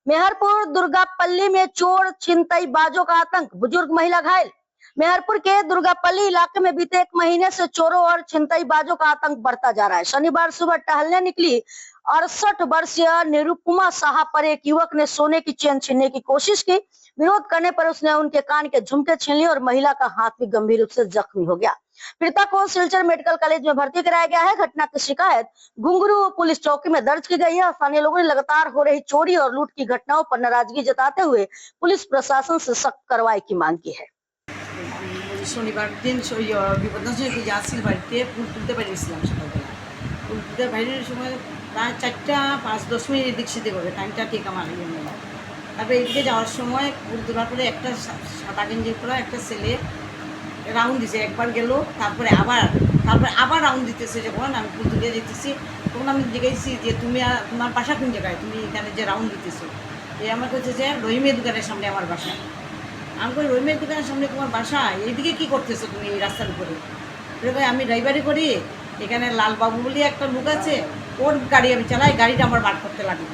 मेहरपुर दुर्गापल्ली में चोर छिनतई बाजों का आतंक, बुजुर्ग महिला घायल। मेहरपुर के दुर्गापल्ली इलाके में बीते एक महीने से चोरों और छिनतई बाजों का आतंक बढ़ता जा रहा है। शनिवार सुबह टहलने निकली 68 वर्षीय निरुपमा साहा पर एक युवक ने सोने की चेन छीनने की कोशिश की। विरोध करने पर उसने उनके कान के झुमके छीन लिए और महिला का हाथ भी गंभीर रूप से जख्मी हो गया। पीड़िता को सिलचर मेडिकल कॉलेज में भर्ती कराया गया है। घटना की शिकायत घुंगरू पुलिस चौकी में दर्ज की गई है। स्थानीय लोगों ने लगातार हो रही चोरी और लूट की घटनाओं पर नाराजगी जताते हुए पुलिस प्रशासन से सख्त कार्रवाई की मांग की है। শনিবার দিন বিপদনাশনী যাচ্ছিল বাড়িতে ফুল তুলতে বেরিয়েছিলাম সকালবেলা। ফুল তুলতে বাইরের সময় প্রায় 4:05-10 এদিক সেদিক হবে, টাইমটা ঠিক আমার ইয়ে নেই। তারপরে এদিকে যাওয়ার সময় ফুল তোলার পরে একটা সাদা গেঞ্জি পরা একটা ছেলে রাউন্ড দিছে, একবার গেল, তারপরে আবার রাউন্ড দিতেছে। যখন আমি ফুল তুলে যেতেছি তখন আমি জিজ্ঞেসি যে তোমার বাসা কোন জায়গায়, তুমি এখানে যে রাউন্ড দিতেছো? আমার কাছে যে রহিমের দোকানের সামনে আমার বাসা। আমি কই রহিমের দোকানের সামনে তোমার বাসা, এইদিকে কী করতেছো তুমি এই রাস্তার উপরে? আমি ড্রাইভারি করি, এখানে লালবাবু বলে একটা লোক আছে, ওর গাড়ি আমি চালাই, গাড়িটা আমার বার করতে লাগে।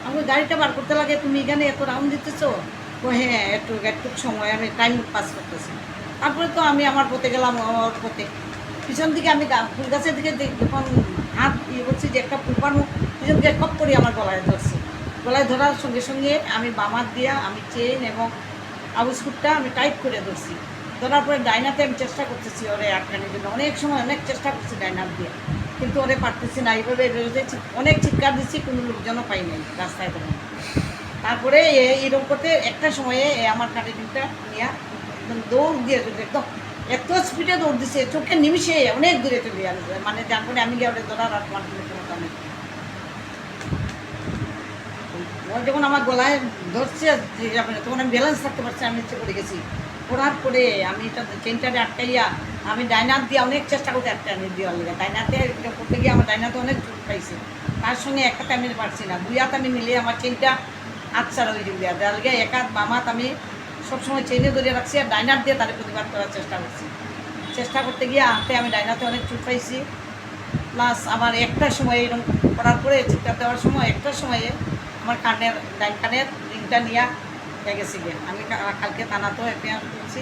আমি গাড়িটা বার করতে লাগে, তুমি এখানে এত রাউন্ড দিতেছো? ও হ্যাঁ, একটু সময় আমি টাইম পাস করতেছি। তারপরে তো আমি আমার পথে গেলাম, ওর পথে পিছন দিকে আমি ফুল গাছের দিকে যখন হাত ইয়ে করছি যে একটা ফুল পানো, পিছন দিকে কপ করে আমার গলায় ধরছি। গলায় ধরার সঙ্গে সঙ্গে আমি বাম হাত দিয়া আমি চেন এবং আবুস্কুটটা আমি টাইট করে ধরছি। ধরার পরে ডাইনাতে আমি চেষ্টা করতেছি ওরে আটকানোর জন্য, অনেক সময় অনেক চেষ্টা করছি ডাইনার দিয়ে, কিন্তু ওরে পারতেছি না। এইভাবে অনেক চিৎকার দিচ্ছি, কোনো লোকজনও পাই নাই রাস্তায় তখন। তারপরে এইরকম করতে একটা সময়ে আমার কাটিংটা নিয়ে একদম দৌড় দিয়ে একদম এত স্পিডে দৌড় দিচ্ছে, চোখের নিমিশে অনেক দূরে চলে আসবে, মানে যার পরে আমি গিয়ে ওটা ধরার আর আমার কোনো ক্ষমতা নেই। ও যখন আমার গলায় ধরছে তখন আমি ব্যালেন্স থাকতে পারছি, আমি নিচে পড়ে গেছি। পড়ার পরে আমি এটা চেনটারে আটকাইয়া আমি ডাইনার দিয়ে অনেক চেষ্টা করতে আটকানি দেওয়ার লেগে। ডাইনাতে করতে গিয়ে আমার ডাইনাতে অনেক চোট পাইছে। তার সঙ্গে এক হাতে আমি পারছি না, 2 হাত আমি নিলে আমার চেনটা আচ্ছাড়া হয়ে যাবে। দেওয়ার লেগে এক হাত বাম হাত আমি সবসময় চেনে ধরে রাখছি আর ডাইনার দিয়ে তাদের প্রতিবাদ করার চেষ্টা করছি। চেষ্টা করতে গিয়ে হাতে আমি ডাইনাতে অনেক চোট পাইছি। প্লাস আমার একটা সময় এরকম করার পরে চিৎকার দেওয়ার সময় একটা সময়ে আমার ডাইন কানের রিংটা নিয়ে গেছি গিয়ে। আমি কালকে থানাতেও এফআইআর করছি।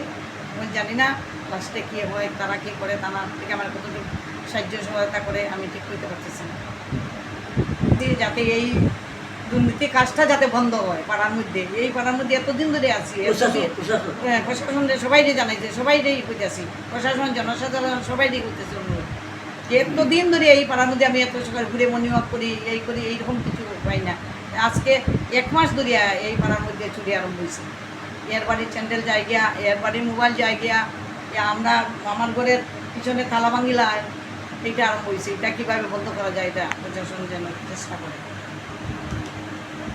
আমি জানি না লাস্টে কী হয়, তারা কী করে, থানা থেকে আমার কতটুকু সাহায্য সহায়তা করে আমি ঠিক করতে পারতেছি না। যাতে এই দুর্নীতি কাজটা যাতে বন্ধ হয় পাড়ার মধ্যে। এই পাড়ার মধ্যে এতদিন ধরে আছি, প্রশাসন সবাইকে জানাইছে, সবাইকেই করতেছি, প্রশাসন জনসাধারণ সবাইকেই করতেছি অনুরোধ। এতদিন ধরে এই পাড়ার মধ্যে আমি এত সকাল ঘুরে মর্নিং ওয়াক করি, এই করি, এইরকম কিছু পাই না। আজকে 1 মাস ধরে এই পাড়ার মধ্যে চুরি আরম্ভ হয়েছে। এর বাড়ির চ্যান্ডেল জায়গা, এর বাড়ির মোবাইল জায়গা, আমরা আমার ঘরের পিছনে তালা ভাঙিলা, এইটা আরম্ভ হয়েছে। এটা কীভাবে বন্ধ করা যায়, এটা প্রশাসন যেন চেষ্টা করে।